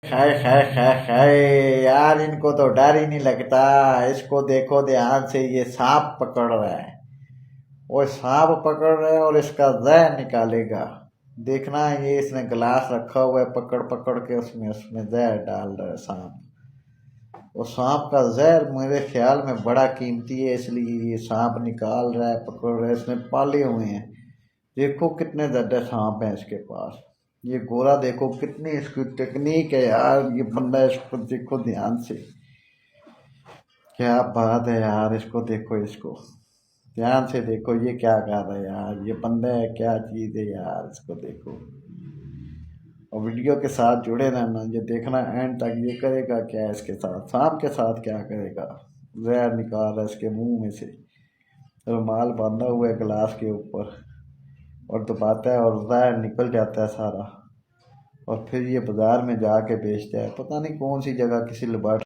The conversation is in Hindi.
हाय हाय हाय हाय। यार इनको तो डर ही नहीं लगता। इसको देखो ध्यान से, ये सांप पकड़ रहा है। वो सांप पकड़ रहा है और इसका जहर निकालेगा। देखना, ये इसने गिलास रखा हुआ है, पकड़ पकड़ के उसमें उसमें जहर डाल रहा है सांप। वो सांप का जहर मेरे ख्याल में बड़ा कीमती है, इसलिए ये सांप निकाल रहा है, पकड़ रहा है। इसने पाले हुए हैं। देखो कितने ज्यादा सांप हैं इसके पास। ये गोरा देखो कितनी इसकी टेक्निक है यार। ये बंदा, इसको देखो ध्यान से। क्या बात है यार, इसको देखो, इसको ध्यान से देखो, ये क्या कर रहा है यार। ये बंदा है, क्या चीज है यार, इसको देखो। और वीडियो के साथ जुड़े रहना, ये देखना एंड तक। ये करेगा क्या इसके साथ, सांप के साथ क्या करेगा। जहर निकाल रहा है इसके मुंह में से। रुमाल बांधा हुआ है गिलास के ऊपर, और दबाता है और जहर निकल जाता है सारा। और फिर ये बाजार में जाके बेचता है, पता नहीं कौन सी जगह, किसी लेबॉर्ट्री